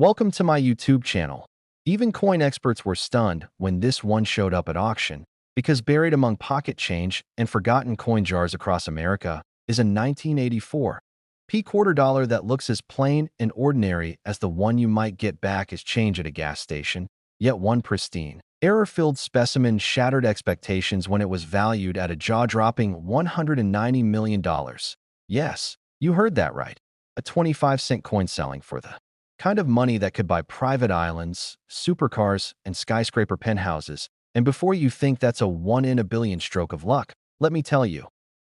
Welcome to my YouTube channel. Even coin experts were stunned when this one showed up at auction, because buried among pocket change and forgotten coin jars across America is a 1984 P quarter dollar that looks as plain and ordinary as the one you might get back as change at a gas station, yet one pristine, error-filled specimen shattered expectations when it was valued at a jaw-dropping $190 million. Yes, you heard that right. A 25-cent coin selling for the kind of money that could buy private islands, supercars, and skyscraper penthouses. And before you think that's a 1 in a billion stroke of luck, let me tell you,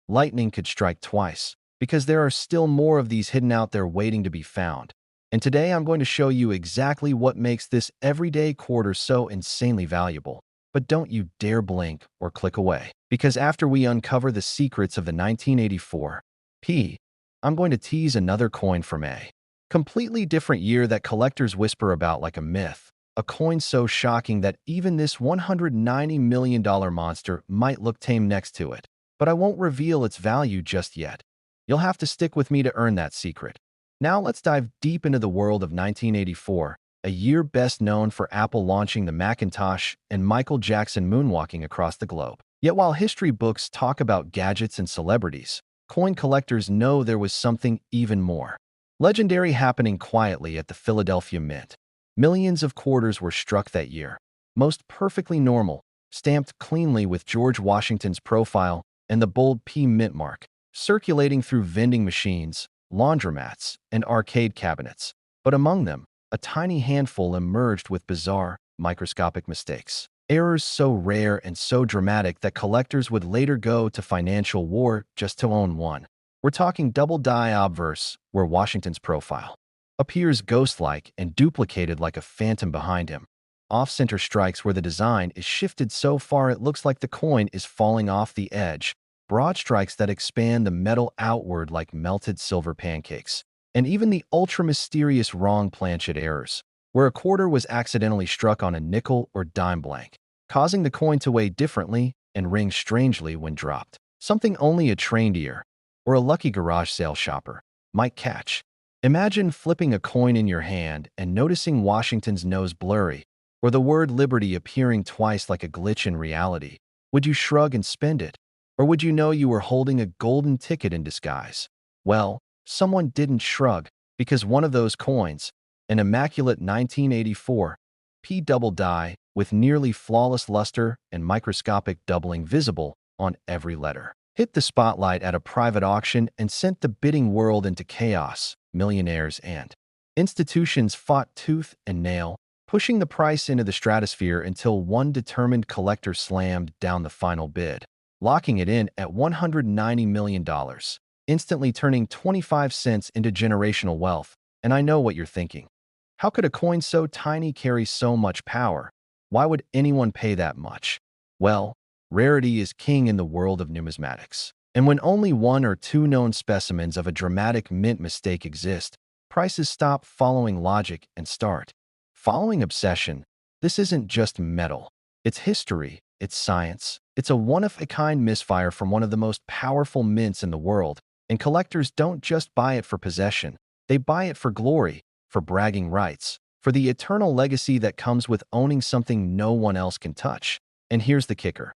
lightning could strike twice, because there are still more of these hidden out there waiting to be found. And today I'm going to show you exactly what makes this everyday quarter so insanely valuable. But don't you dare blink or click away, because after we uncover the secrets of the 1984 P, I'm going to tease another coin from a completely different year that collectors whisper about like a myth. A coin so shocking that even this $190 million monster might look tame next to it. But I won't reveal its value just yet. You'll have to stick with me to earn that secret. Now let's dive deep into the world of 1984, a year best known for Apple launching the Macintosh and Michael Jackson moonwalking across the globe. Yet while history books talk about gadgets and celebrities, coin collectors know there was something even more legendary happening quietly at the Philadelphia Mint. Millions of quarters were struck that year, most perfectly normal, stamped cleanly with George Washington's profile and the bold P mint mark, circulating through vending machines, laundromats, and arcade cabinets. But among them, a tiny handful emerged with bizarre, microscopic mistakes. Errors so rare and so dramatic that collectors would later go to financial war just to own one. We're talking double die obverse, where Washington's profile appears ghost-like and duplicated like a phantom behind him. Off-center strikes where the design is shifted so far it looks like the coin is falling off the edge. Broad strikes that expand the metal outward like melted silver pancakes. And even the ultra-mysterious wrong planchet errors, where a quarter was accidentally struck on a nickel or dime blank, causing the coin to weigh differently and ring strangely when dropped. Something only a trained ear or a lucky garage sale shopper might catch. Imagine flipping a coin in your hand and noticing Washington's nose blurry, or the word liberty appearing twice like a glitch in reality. Would you shrug and spend it? Or would you know you were holding a golden ticket in disguise? Well, someone didn't shrug, because one of those coins, an immaculate 1984 P double die with nearly flawless luster and microscopic doubling visible on every letter, hit the spotlight at a private auction and sent the bidding world into chaos. Millionaires and institutions fought tooth and nail, pushing the price into the stratosphere until one determined collector slammed down the final bid, locking it in at $190 million, instantly turning 25 cents into generational wealth. And I know what you're thinking. How could a coin so tiny carry so much power? Why would anyone pay that much? Well, rarity is king in the world of numismatics. And when only one or two known specimens of a dramatic mint mistake exist, prices stop following logic and start following obsession. This isn't just metal. It's history. It's science. It's a one-of-a-kind misfire from one of the most powerful mints in the world. And collectors don't just buy it for possession. They buy it for glory, for bragging rights, for the eternal legacy that comes with owning something no one else can touch. And here's the kicker.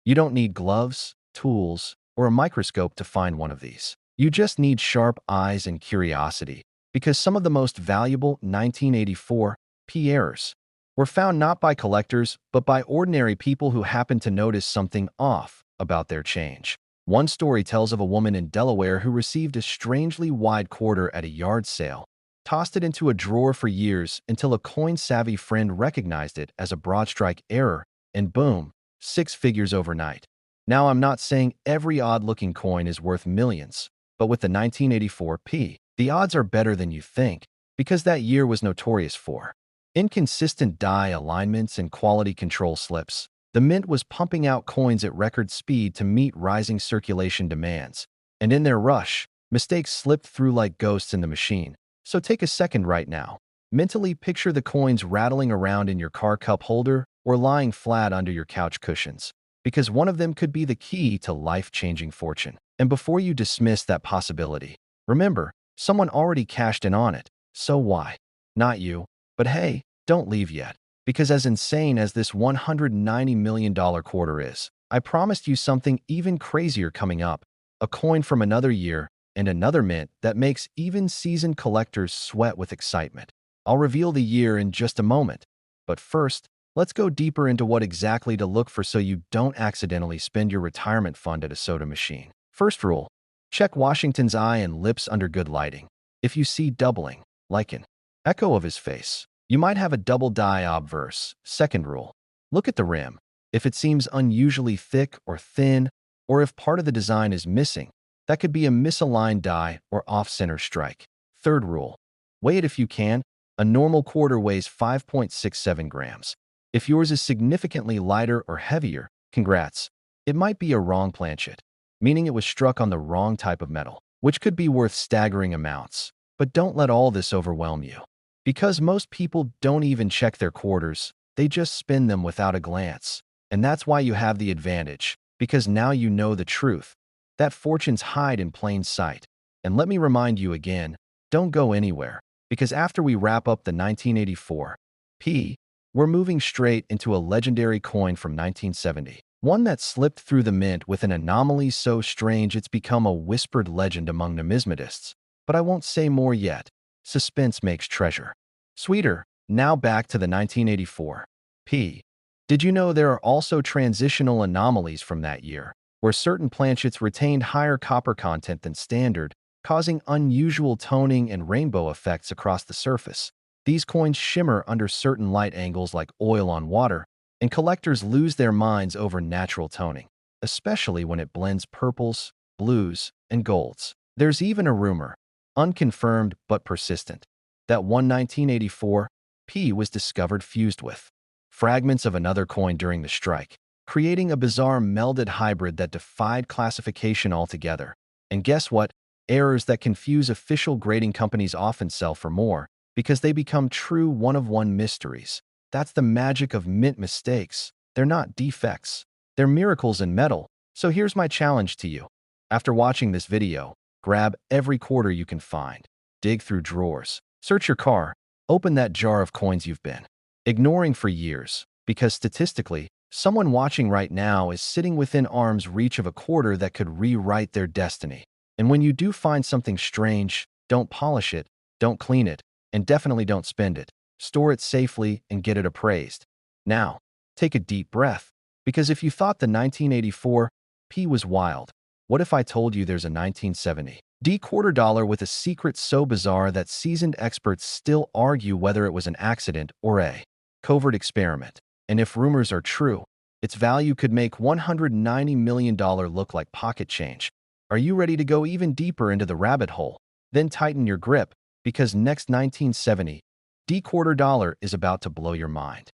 You don't need gloves, tools, or a microscope to find one of these. You just need sharp eyes and curiosity, because some of the most valuable 1984 P errors were found not by collectors, but by ordinary people who happened to notice something off about their change. One story tells of a woman in Delaware who received a strangely wide quarter at a yard sale, tossed it into a drawer for years until a coin-savvy friend recognized it as a broadstrike error, and boom, 6 figures overnight. Now, I'm not saying every odd-looking coin is worth millions, but with the 1984 P, the odds are better than you think, because that year was notorious for inconsistent die alignments and quality control slips. The mint was pumping out coins at record speed to meet rising circulation demands, and in their rush, mistakes slipped through like ghosts in the machine. So take a second right now. Mentally picture the coins rattling around in your car cup holder or lying flat under your couch cushions, because one of them could be the key to life-changing fortune. And before you dismiss that possibility, remember, someone already cashed in on it. So why not you? But hey, don't leave yet. Because as insane as this $190 million quarter is, I promised you something even crazier coming up. A coin from another year and another mint that makes even seasoned collectors sweat with excitement. I'll reveal the year in just a moment. But first, let's go deeper into what exactly to look for so you don't accidentally spend your retirement fund at a soda machine. First rule, check Washington's eye and lips under good lighting. If you see doubling, like an echo of his face, you might have a double die obverse. Second rule, look at the rim. If it seems unusually thick or thin, or if part of the design is missing, that could be a misaligned die or off-center strike. Third rule, weigh it if you can. A normal quarter weighs 5.67 grams. If yours is significantly lighter or heavier, congrats. It might be a wrong planchet, meaning it was struck on the wrong type of metal, which could be worth staggering amounts. But don't let all this overwhelm you. Because most people don't even check their quarters, they just spin them without a glance. And that's why you have the advantage, because now you know the truth. That fortunes hide in plain sight. And let me remind you again, don't go anywhere, because after we wrap up the 1984 P, we're moving straight into a legendary coin from 1970. One that slipped through the mint with an anomaly so strange it's become a whispered legend among numismatists. But I won't say more yet. Suspense makes treasure sweeter. Now back to the 1984 P. Did you know there are also transitional anomalies from that year, where certain planchets retained higher copper content than standard, causing unusual toning and rainbow effects across the surface? These coins shimmer under certain light angles like oil on water, and collectors lose their minds over natural toning, especially when it blends purples, blues, and golds. There's even a rumor, unconfirmed but persistent, that one 1984 P was discovered fused with fragments of another coin during the strike, creating a bizarre melded hybrid that defied classification altogether. And guess what? Errors that confuse official grading companies often sell for more because they become true one-of-one mysteries. That's the magic of mint mistakes. They're not defects. They're miracles in metal. So here's my challenge to you. After watching this video, grab every quarter you can find. Dig through drawers. Search your car. Open that jar of coins you've been ignoring for years, because statistically, someone watching right now is sitting within arm's reach of a quarter that could rewrite their destiny. And when you do find something strange, don't polish it, don't clean it, and definitely don't spend it. Store it safely and get it appraised. Now, take a deep breath, because if you thought the 1984 P was wild, what if I told you there's a 1970 D quarter dollar with a secret so bizarre that seasoned experts still argue whether it was an accident or a covert experiment? And if rumors are true, its value could make $190 million look like pocket change. Are you ready to go even deeper into the rabbit hole? Then tighten your grip, because next 1970 D quarter dollar is about to blow your mind.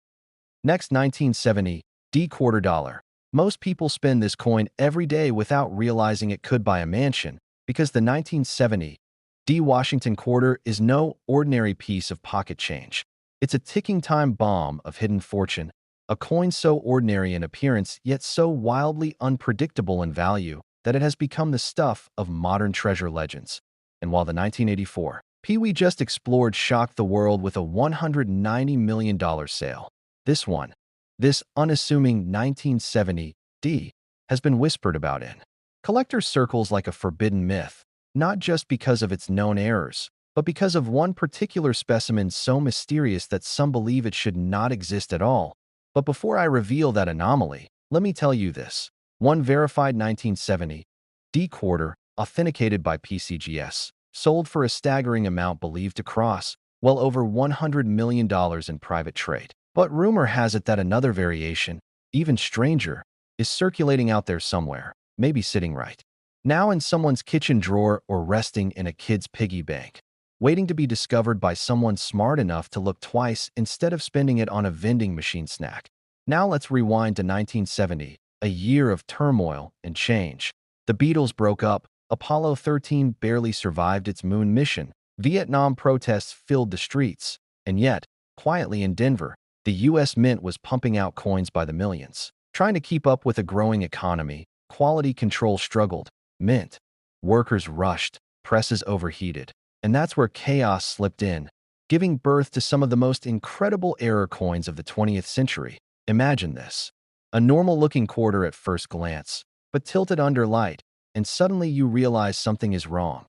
Next 1970 D quarter dollar. Most people spend this coin every day without realizing it could buy a mansion, because the 1970 D Washington quarter is no ordinary piece of pocket change. It's a ticking time bomb of hidden fortune, a coin so ordinary in appearance yet so wildly unpredictable in value that it has become the stuff of modern treasure legends. And while the 1984 P we just explored shocked the world with a $190 million sale, this unassuming 1970 D has been whispered about in collector circles like a forbidden myth, not just because of its known errors, but because of one particular specimen so mysterious that some believe it should not exist at all. But before I reveal that anomaly, let me tell you this. One verified 1970 D quarter, authenticated by PCGS, sold for a staggering amount believed to cross well over $100 million in private trade. But rumor has it that another variation, even stranger, is circulating out there somewhere, maybe sitting right now in someone's kitchen drawer or resting in a kid's piggy bank, waiting to be discovered by someone smart enough to look twice instead of spending it on a vending machine snack. Now let's rewind to 1970, a year of turmoil and change. The Beatles broke up, Apollo 13 barely survived its moon mission, Vietnam protests filled the streets, and yet, quietly in Denver, the U.S. Mint was pumping out coins by the millions. Trying to keep up with a growing economy, quality control struggled. Mint workers rushed, presses overheated, and that's where chaos slipped in. giving birth to some of the most incredible error coins of the 20th century. Imagine this. A normal-looking quarter at first glance, but tilted under light, and suddenly you realize something is wrong.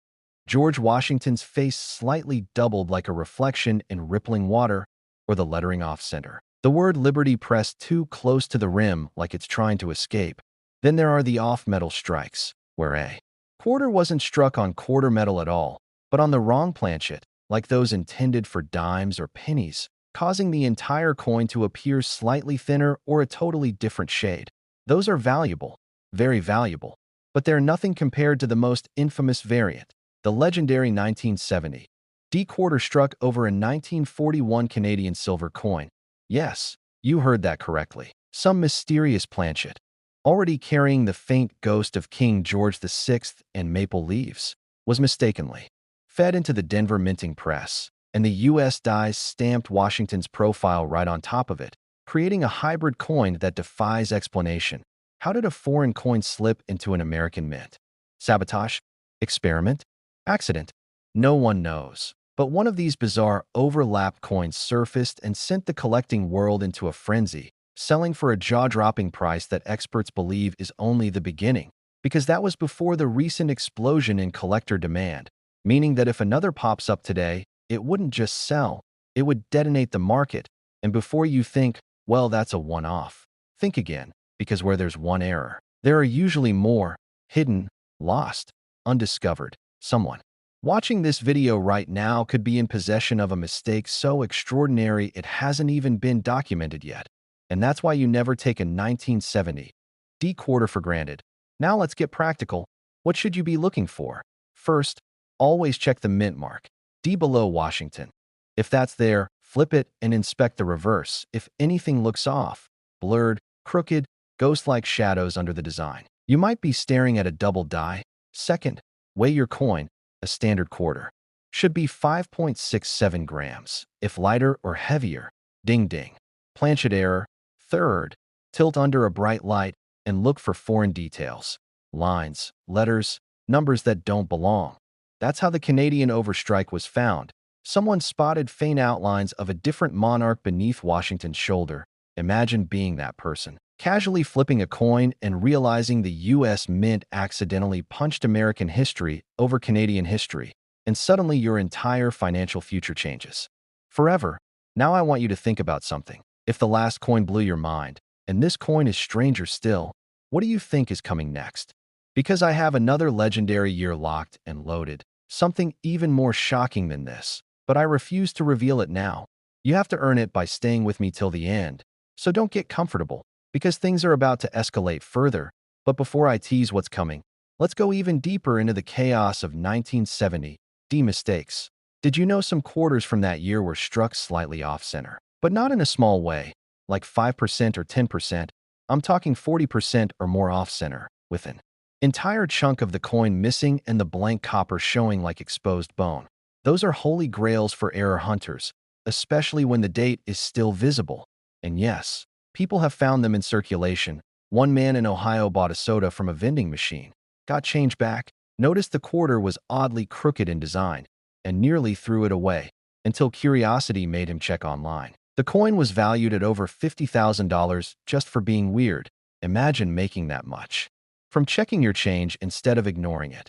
George Washington's face slightly doubled like a reflection in rippling water, or the lettering off-center. The word Liberty pressed too close to the rim like it's trying to escape. Then there are the off-metal strikes, where a quarter wasn't struck on quarter metal at all, but on the wrong planchet, like those intended for dimes or pennies, causing the entire coin to appear slightly thinner or a totally different shade. Those are valuable, very valuable, but they're nothing compared to the most infamous variant, the legendary 1970 D quarter struck over a 1941 Canadian silver coin. Yes, you heard that correctly. Some mysterious planchet, already carrying the faint ghost of King George VI and maple leaves, was mistakenly fed into the Denver minting press, and the U.S. dies stamped Washington's profile right on top of it, creating a hybrid coin that defies explanation. How did a foreign coin slip into an American mint? Sabotage? Experiment? Accident? No one knows. But one of these bizarre overlap coins surfaced and sent the collecting world into a frenzy, selling for a jaw-dropping price that experts believe is only the beginning, because that was before the recent explosion in collector demand, meaning that if another pops up today, it wouldn't just sell, it would detonate the market. And before you think, well, that's a one-off, think again, because where there's one error, there are usually more, hidden, lost, undiscovered. Someone watching this video right now could be in possession of a mistake so extraordinary it hasn't even been documented yet. And that's why you never take a 1970 D quarter for granted. Now let's get practical. What should you be looking for? First, always check the mint mark, D below Washington. If that's there, flip it and inspect the reverse. If anything looks off, blurred, crooked, ghost-like shadows under the design, you might be staring at a double die. Second, weigh your coin. A standard quarter should be 5.67 grams. If lighter or heavier, ding ding. Planchet error. Third, tilt under a bright light and look for foreign details, lines, letters, numbers that don't belong. That's how the Canadian overstrike was found. Someone spotted faint outlines of a different monarch beneath Washington's shoulder. Imagine being that person, casually flipping a coin and realizing the U.S. Mint accidentally punched American history over Canadian history, and suddenly your entire financial future changes forever. Now I want you to think about something. If the last coin blew your mind, and this coin is stranger still, what do you think is coming next? Because I have another legendary year locked and loaded, something even more shocking than this, but I refuse to reveal it now. You have to earn it by staying with me till the end, so don't get comfortable, because things are about to escalate further. But before I tease what's coming, let's go even deeper into the chaos of 1970 D mistakes. Did you know some quarters from that year were struck slightly off-center? But not in a small way, like 5% or 10%. I'm talking 40% or more off-center, with an entire chunk of the coin missing and the blank copper showing like exposed bone. Those are holy grails for error hunters, especially when the date is still visible. And yes, people have found them in circulation. One man in Ohio bought a soda from a vending machine, got change back, noticed the quarter was oddly crooked in design, and nearly threw it away, until curiosity made him check online. The coin was valued at over $50,000 just for being weird. Imagine making that much from checking your change instead of ignoring it.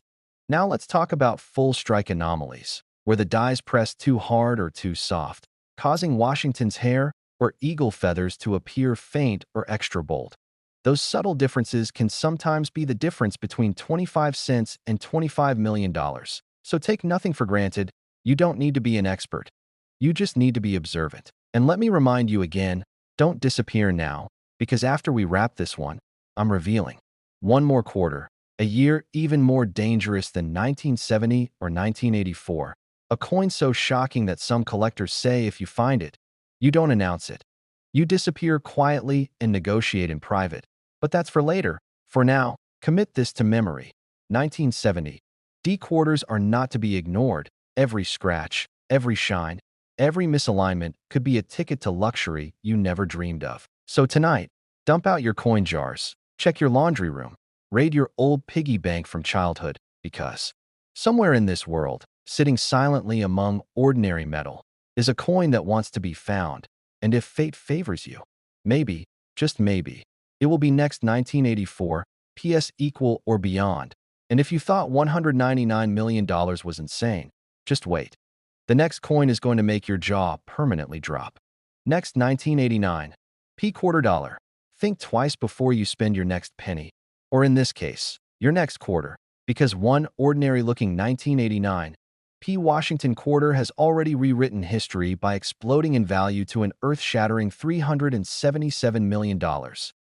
Now let's talk about full strike anomalies, where the dies press too hard or too soft, causing Washington's hair or eagle feathers to appear faint or extra bold. Those subtle differences can sometimes be the difference between 25 cents and $25 million. So take nothing for granted. You don't need to be an expert. You just need to be observant. And let me remind you again, don't disappear now, because after we wrap this one, I'm revealing one more quarter, a year even more dangerous than 1970 or 1984, a coin so shocking that some collectors say if you find it, you don't announce it. You disappear quietly and negotiate in private. But that's for later. For now, commit this to memory. 1970. D quarters are not to be ignored. Every scratch, every shine, every misalignment could be a ticket to luxury you never dreamed of. So tonight, dump out your coin jars, check your laundry room, raid your old piggy bank from childhood, because somewhere in this world, sitting silently among ordinary metal, is a coin that wants to be found, and if fate favors you, maybe, just maybe, it will be next 1984, PS equal or beyond. And if you thought $199 million was insane, just wait. The next coin is going to make your jaw permanently drop. Next 1989, P quarter dollar. Think twice before you spend your next penny, or in this case, your next quarter, because one ordinary-looking 1989 P Washington quarter has already rewritten history by exploding in value to an earth-shattering $377 million.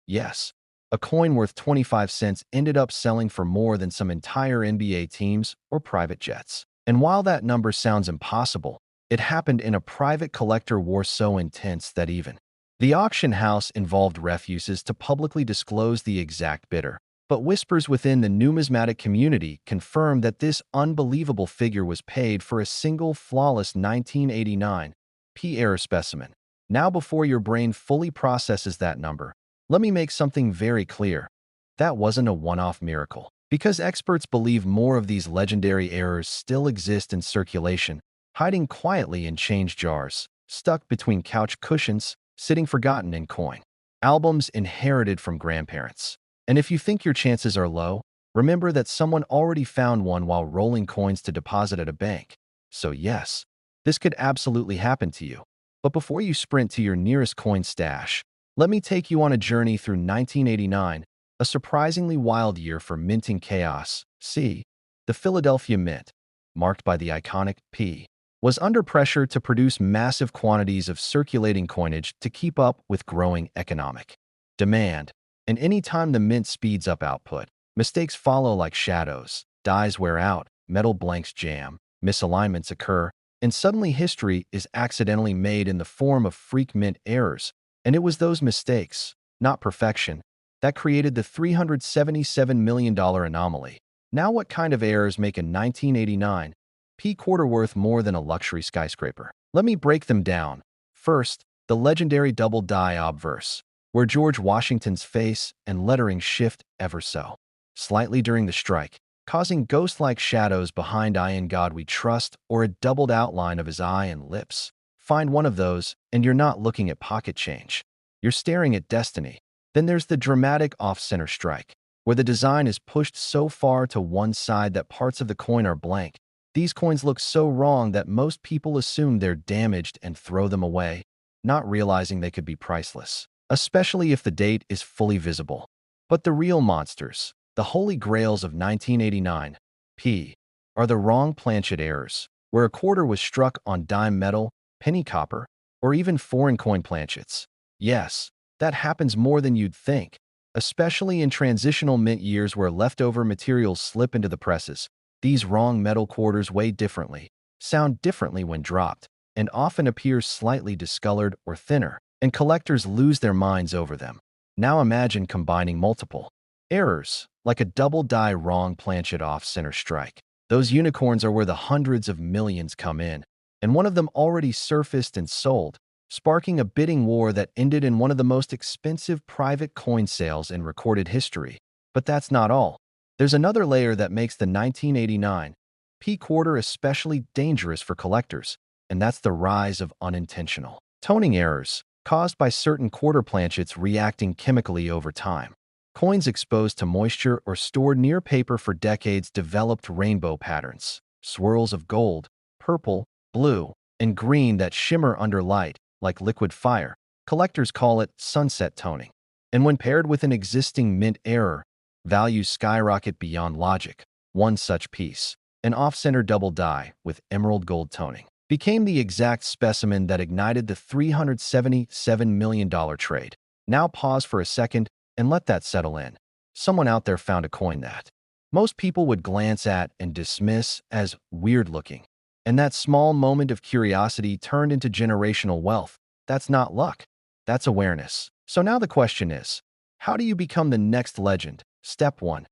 Yes, a coin worth 25 cents ended up selling for more than some entire NBA teams or private jets. And while that number sounds impossible, it happened in a private collector war so intense that even the auction house involved refuses to publicly disclose the exact bidder. But whispers within the numismatic community confirmed that this unbelievable figure was paid for a single flawless 1989 P error specimen. Now, before your brain fully processes that number, let me make something very clear. That wasn't a one-off miracle. Because experts believe more of these legendary errors still exist in circulation, hiding quietly in change jars, stuck between couch cushions, sitting forgotten in coin albums inherited from grandparents. And if you think your chances are low, remember that someone already found one while rolling coins to deposit at a bank. So yes, this could absolutely happen to you. But before you sprint to your nearest coin stash, let me take you on a journey through 1989, a surprisingly wild year for minting chaos. See, the Philadelphia Mint, marked by the iconic P, was under pressure to produce massive quantities of circulating coinage to keep up with growing economic demand. And anytime the mint speeds up output, mistakes follow like shadows, dies wear out, metal blanks jam, misalignments occur, and suddenly history is accidentally made in the form of freak mint errors. And it was those mistakes, not perfection, that created the $377 million anomaly. Now, what kind of errors make a 1989 P quarter worth more than a luxury skyscraper? Let me break them down. First, the legendary double die obverse, where George Washington's face and lettering shift ever so slightly during the strike, causing ghost-like shadows behind "I in God We Trust" or a doubled outline of his eye and lips. Find one of those, and you're not looking at pocket change. You're staring at destiny. Then there's the dramatic off-center strike, where the design is pushed so far to one side that parts of the coin are blank. These coins look so wrong that most people assume they're damaged and throw them away, not realizing they could be priceless, especially if the date is fully visible. But the real monsters, the holy grails of 1989 P, are the wrong planchet errors, where a quarter was struck on dime metal, penny copper, or even foreign coin planchets. Yes, that happens more than you'd think, especially in transitional mint years where leftover materials slip into the presses. These wrong metal quarters weigh differently, sound differently when dropped, and often appear slightly discolored or thinner, and collectors lose their minds over them. Now imagine combining multiple errors, like a double die wrong planchet off-center strike. Those unicorns are where the hundreds of millions come in, and one of them already surfaced and sold, sparking a bidding war that ended in one of the most expensive private coin sales in recorded history. But that's not all. There's another layer that makes the 1989 P quarter especially dangerous for collectors, and that's the rise of unintentional toning errors, caused by certain quarter planchets reacting chemically over time. Coins exposed to moisture or stored near paper for decades developed rainbow patterns, swirls of gold, purple, blue, and green that shimmer under light, like liquid fire. Collectors call it sunset toning. And when paired with an existing mint error, values skyrocket beyond logic. One such piece, an off-center double die with emerald gold toning, became the exact specimen that ignited the $377 million trade. Now pause for a second and let that settle in. Someone out there found a coin that most people would glance at and dismiss as weird-looking. And that small moment of curiosity turned into generational wealth. That's not luck. That's awareness. So now the question is, how do you become the next legend? Step 1.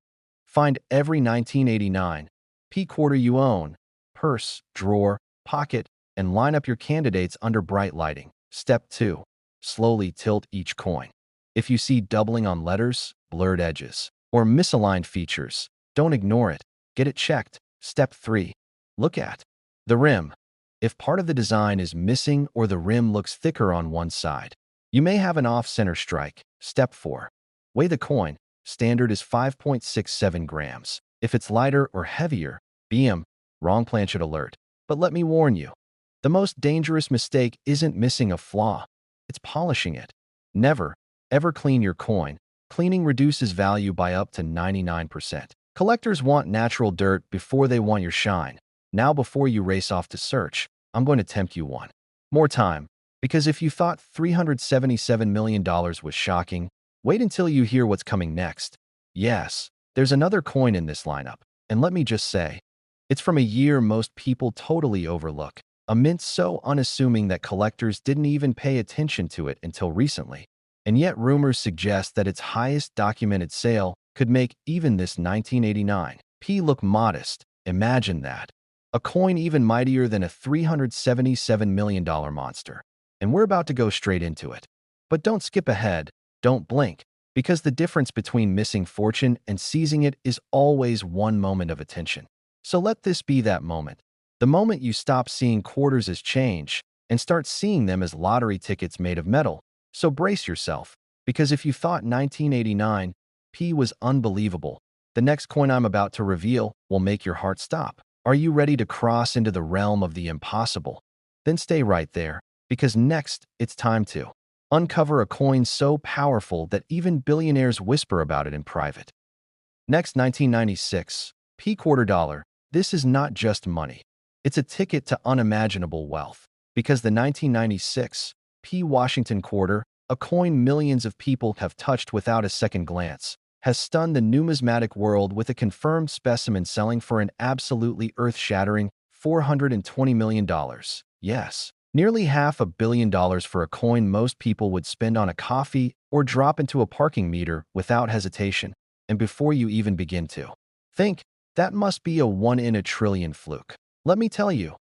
Find every 1989 P quarter you own, purse, drawer, pocket, and line up your candidates under bright lighting. Step 2. Slowly tilt each coin. If you see doubling on letters, blurred edges, or misaligned features, don't ignore it. Get it checked. Step 3. Look at the rim. If part of the design is missing or the rim looks thicker on one side, you may have an off-center strike. Step 4. Weigh the coin. Standard is 5.67 grams. If it's lighter or heavier, BM, wrong planchet alert. But let me warn you, the most dangerous mistake isn't missing a flaw, it's polishing it. Never, ever clean your coin. Cleaning reduces value by up to 99%. Collectors want natural dirt before they want your shine. Now before you race off to search, I'm going to tempt you one more time. Because if you thought $377 million was shocking, wait until you hear what's coming next. Yes, there's another coin in this lineup. And let me just say, it's from a year most people totally overlook. A mint so unassuming that collectors didn't even pay attention to it until recently. And yet rumors suggest that its highest documented sale could make even this 1989 P look modest. Imagine that. A coin even mightier than a $377 million monster. And we're about to go straight into it. But don't skip ahead, don't blink, because the difference between missing fortune and seizing it is always one moment of attention. So let this be that moment. The moment you stop seeing quarters as change and start seeing them as lottery tickets made of metal. So brace yourself, because if you thought 1989 P was unbelievable, the next coin I'm about to reveal will make your heart stop. Are you ready to cross into the realm of the impossible? Then stay right there, because next it's time to uncover a coin so powerful that even billionaires whisper about it in private. Next, 1996 P quarter dollar. This is not just money. It's a ticket to unimaginable wealth, because the 1996 P Washington quarter, a coin millions of people have touched without a second glance, has stunned the numismatic world with a confirmed specimen selling for an absolutely earth-shattering $420 million. Yes, nearly $500 million for a coin most people would spend on a coffee or drop into a parking meter without hesitation. And before you even begin to think, that must be a 1 in a trillion fluke. Let me tell you,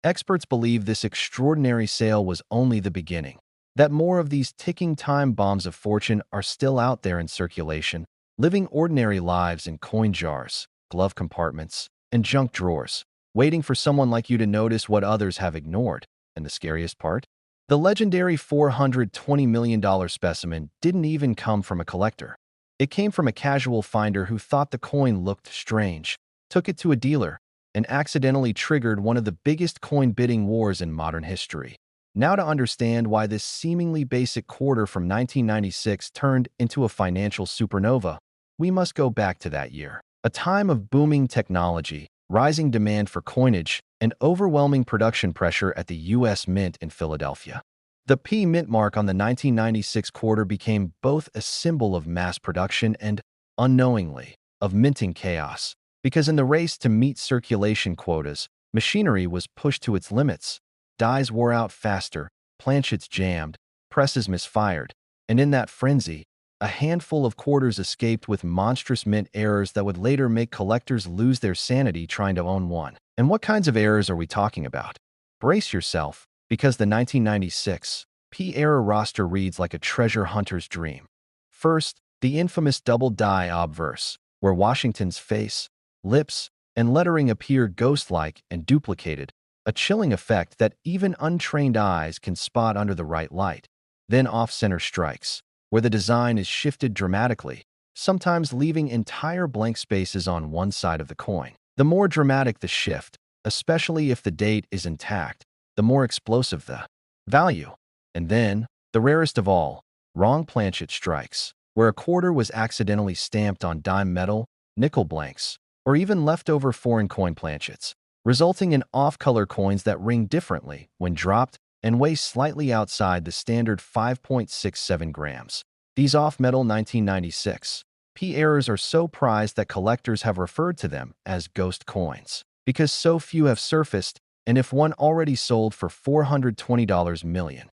experts believe this extraordinary sale was only the beginning, that more of these ticking time bombs of fortune are still out there in circulation, living ordinary lives in coin jars, glove compartments, and junk drawers, waiting for someone like you to notice what others have ignored. And the scariest part? The legendary $420 million specimen didn't even come from a collector. It came from a casual finder who thought the coin looked strange, took it to a dealer, and accidentally triggered one of the biggest coin bidding wars in modern history. Now to understand why this seemingly basic quarter from 1996 turned into a financial supernova, we must go back to that year. A time of booming technology, rising demand for coinage, and overwhelming production pressure at the U.S. Mint in Philadelphia. The P Mint mark on the 1996 quarter became both a symbol of mass production and, unknowingly, of minting chaos. Because in the race to meet circulation quotas, machinery was pushed to its limits. Dies wore out faster, planchets jammed, presses misfired, and in that frenzy, a handful of quarters escaped with monstrous mint errors that would later make collectors lose their sanity trying to own one. And what kinds of errors are we talking about? Brace yourself, because the 1996 P error roster reads like a treasure hunter's dream. First, the infamous double die obverse, where Washington's face, lips, and lettering appear ghost-like and duplicated, a chilling effect that even untrained eyes can spot under the right light. Then off-center strikes, where the design is shifted dramatically, sometimes leaving entire blank spaces on one side of the coin. The more dramatic the shift, especially if the date is intact, the more explosive the value. And then, the rarest of all, wrong planchet strikes, where a quarter was accidentally stamped on dime metal, nickel blanks, or even leftover foreign coin planchets, resulting in off-color coins that ring differently when dropped and weigh slightly outside the standard 5.67 grams. These off-metal 1996 P errors are so prized that collectors have referred to them as ghost coins, because so few have surfaced, and if one already sold for $420 million,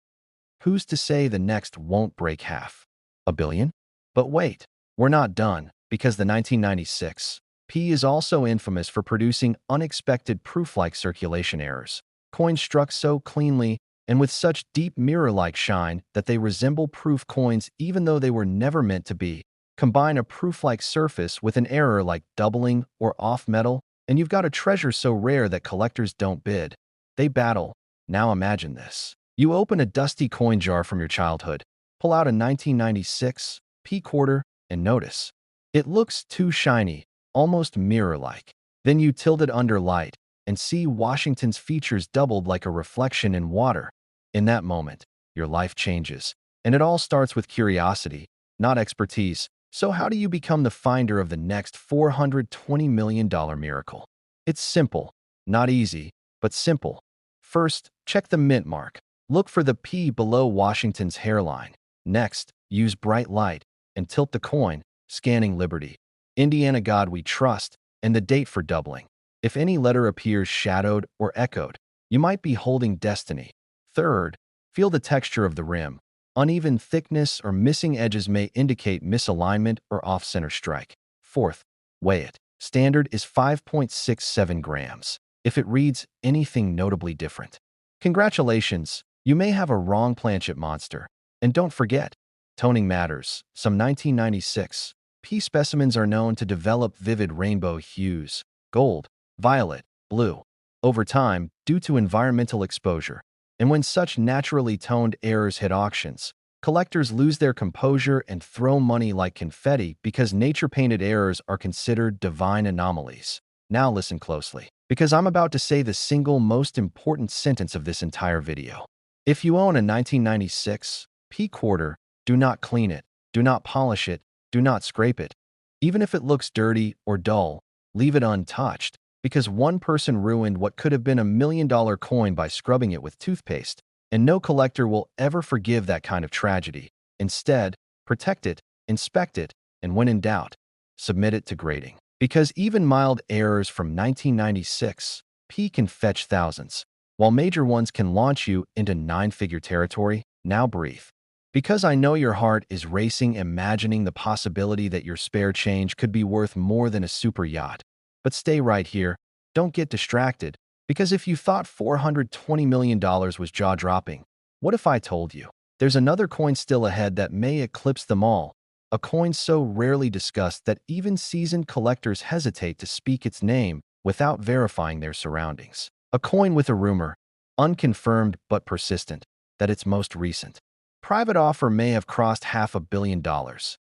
who's to say the next won't break $500 million? But wait, we're not done, because the 1996 P is also infamous for producing unexpected proof-like circulation errors. Coins struck so cleanly and with such deep mirror-like shine that they resemble proof coins even though they were never meant to be. Combine a proof-like surface with an error like doubling or off metal, and you've got a treasure so rare that collectors don't bid. They battle. Now imagine this. You open a dusty coin jar from your childhood, pull out a 1996 P quarter, and notice. It looks too shiny, almost mirror-like. Then you tilt it under light and see Washington's features doubled like a reflection in water. In that moment, your life changes. And it all starts with curiosity, not expertise. So how do you become the finder of the next $420 million miracle? It's simple. Not easy, but simple. First, check the mint mark. Look for the P below Washington's hairline. Next, use bright light and tilt the coin, scanning Liberty, Indiana God we trust, and the date for doubling. If any letter appears shadowed or echoed, you might be holding destiny. Third, feel the texture of the rim. Uneven thickness or missing edges may indicate misalignment or off-center strike. Fourth, weigh it. Standard is 5.67 grams. If it reads anything notably different, congratulations, you may have a wrong planchet monster. And don't forget, toning matters. Some 1996 P specimens are known to develop vivid rainbow hues, gold, violet, blue, over time due to environmental exposure. And when such naturally toned errors hit auctions, collectors lose their composure and throw money like confetti because nature-painted errors are considered divine anomalies. Now listen closely, because I'm about to say the single most important sentence of this entire video. If you own a 1996 P quarter, do not clean it, do not polish it, do not scrape it. Even if it looks dirty or dull, leave it untouched, because one person ruined what could have been $1 million coin by scrubbing it with toothpaste, and no collector will ever forgive that kind of tragedy. Instead, protect it, inspect it, and when in doubt, submit it to grading. Because even mild errors from 1996 P can fetch thousands, while major ones can launch you into nine-figure territory. Now breathe. Because I know your heart is racing imagining the possibility that your spare change could be worth more than a super yacht. But stay right here, don't get distracted, because if you thought $420 million was jaw-dropping, what if I told you there's another coin still ahead that may eclipse them all, a coin so rarely discussed that even seasoned collectors hesitate to speak its name without verifying their surroundings. A coin with a rumor, unconfirmed but persistent, that it's most recent private offer may have crossed $500 million.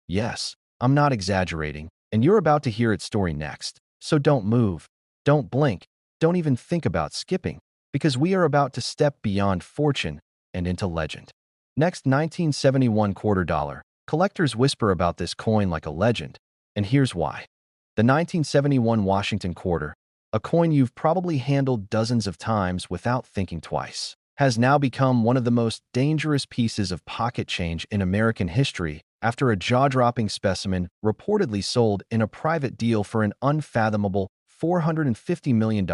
Yes, I'm not exaggerating, and you're about to hear its story next. So don't move, don't blink, don't even think about skipping, because we are about to step beyond fortune and into legend. Next, 1971 quarter dollar. Collectors whisper about this coin like a legend, and here's why. The 1971 Washington quarter, a coin you've probably handled dozens of times without thinking twice, has now become one of the most dangerous pieces of pocket change in American history after a jaw-dropping specimen reportedly sold in a private deal for an unfathomable $450 million.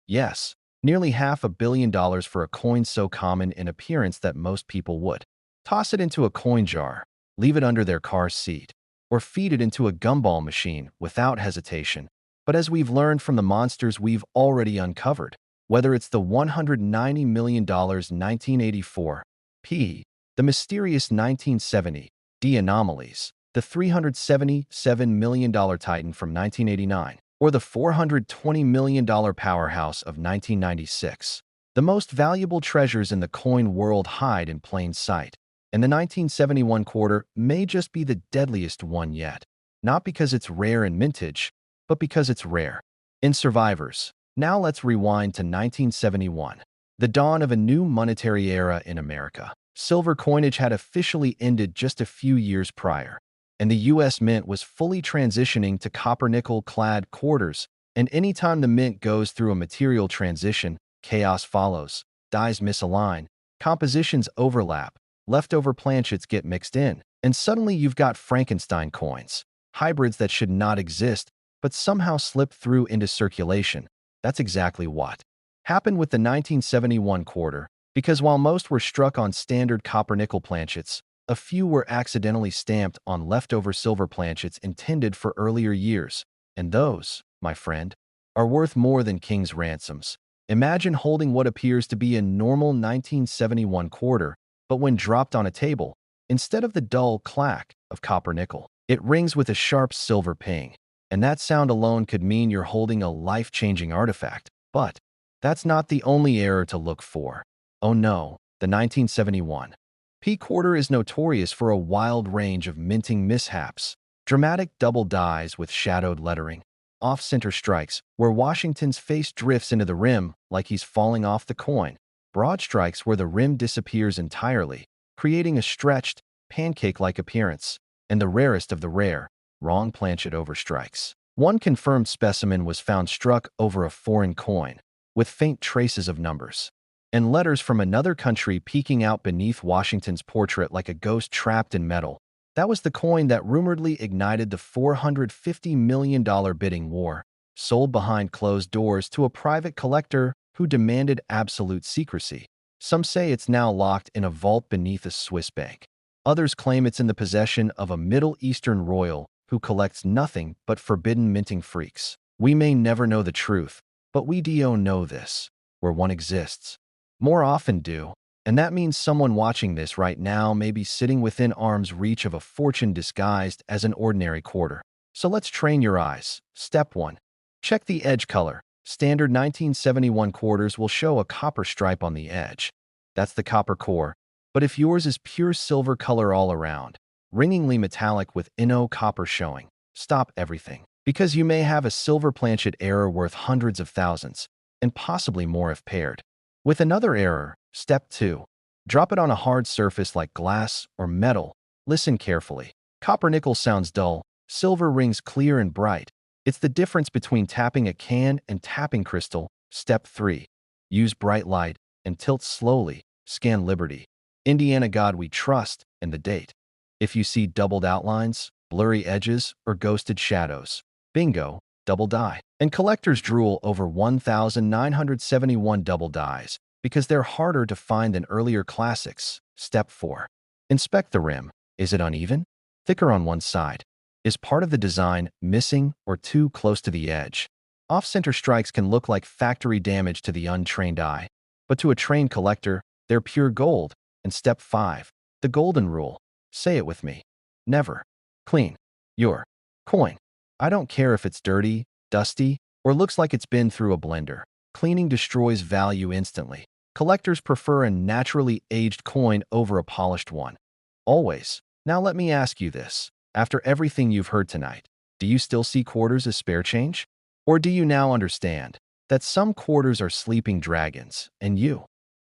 Yes, nearly $500 million for a coin so common in appearance that most people would toss it into a coin jar, leave it under their car seat, or feed it into a gumball machine without hesitation. But as we've learned from the monsters we've already uncovered, whether it's the $190 million 1984 P, the mysterious 1970 D anomalies, the $377 million Titan from 1989, or the $420 million powerhouse of 1996, the most valuable treasures in the coin world hide in plain sight. And the 1971 quarter may just be the deadliest one yet, not because it's rare in mintage, but because it's rare in survivors. Now let's rewind to 1971, the dawn of a new monetary era in America. Silver coinage had officially ended just a few years prior, and the U.S. Mint was fully transitioning to copper-nickel-clad quarters, and anytime the mint goes through a material transition, chaos follows, dies misalign, compositions overlap, leftover planchets get mixed in, and suddenly you've got Frankenstein coins, hybrids that should not exist, but somehow slip through into circulation. That's exactly what happened with the 1971 quarter, because while most were struck on standard copper-nickel planchets, a few were accidentally stamped on leftover silver planchets intended for earlier years, and those, my friend, are worth more than king's ransoms. Imagine holding what appears to be a normal 1971 quarter, but when dropped on a table, instead of the dull clack of copper-nickel, it rings with a sharp silver ping. And that sound alone could mean you're holding a life-changing artifact. But That's not the only error to look for. Oh no, the 1971 P quarter is notorious for a wild range of minting mishaps. Dramatic double dies with shadowed lettering, off-center strikes where Washington's face drifts into the rim like he's falling off the coin, broad strikes where the rim disappears entirely, creating a stretched, pancake-like appearance, and the rarest of the rare, wrong planchet overstrikes. One confirmed specimen was found struck over a foreign coin, with faint traces of numbers and letters from another country peeking out beneath Washington's portrait like a ghost trapped in metal. That was the coin that rumoredly ignited the $450 million bidding war, sold behind closed doors to a private collector who demanded absolute secrecy. Some say it's now locked in a vault beneath a Swiss bank. Others claim it's in the possession of a Middle Eastern royal who collects nothing but forbidden minting freaks. We may never know the truth, but we do know this, where one exists. More often do, and that means someone watching this right now may be sitting within arm's reach of a fortune disguised as an ordinary quarter. So let's train your eyes. Step 1. Check the edge color. Standard 1971 quarters will show a copper stripe on the edge. That's the copper core. But if yours is pure silver color all around, ringingly metallic with inno copper showing, stop everything. Because you may have a silver planchet error worth hundreds of thousands, and possibly more if paired with another error. Step 2. Drop it on a hard surface like glass or metal. Listen carefully. Copper nickel sounds dull. Silver rings clear and bright. It's the difference between tapping a can and tapping crystal. Step 3. Use bright light and tilt slowly. Scan Liberty, Indiana God We Trust, and the date. If you see doubled outlines, blurry edges, or ghosted shadows, bingo, double die. And collectors drool over 1,971 double dies because they're harder to find than earlier classics. Step 4. Inspect the rim. Is it uneven? Thicker on one side? Is part of the design missing or too close to the edge? Off-center strikes can look like factory damage to the untrained eye, but to a trained collector, they're pure gold. And step 5. The golden rule. Say it with me. Never clean your coin. I don't care if it's dirty, dusty, or looks like it's been through a blender. Cleaning destroys value instantly. Collectors prefer a naturally aged coin over a polished one. Always. Now let me ask you this. After everything you've heard tonight, do you still see quarters as spare change? Or do you now understand that some quarters are sleeping dragons, and you,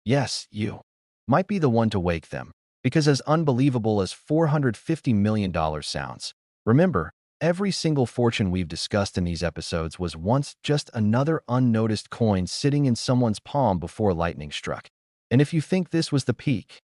yes, you, might be the one to wake them? Because as unbelievable as $450 million sounds, remember, every single fortune we've discussed in these episodes was once just another unnoticed coin sitting in someone's palm before lightning struck. And if you think this was the peak,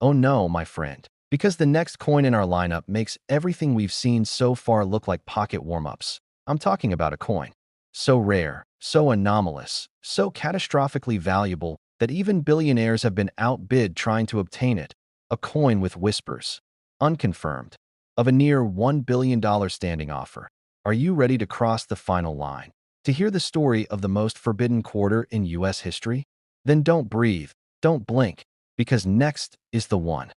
oh no, my friend, because the next coin in our lineup makes everything we've seen so far look like pocket warm-ups. I'm talking about a coin so rare, so anomalous, so catastrophically valuable that even billionaires have been outbid trying to obtain it. A coin with whispers, unconfirmed, of a near $1 billion standing offer. Are you ready to cross the final line? To hear the story of the most forbidden quarter in U.S. history? Then don't breathe, don't blink, because next is the one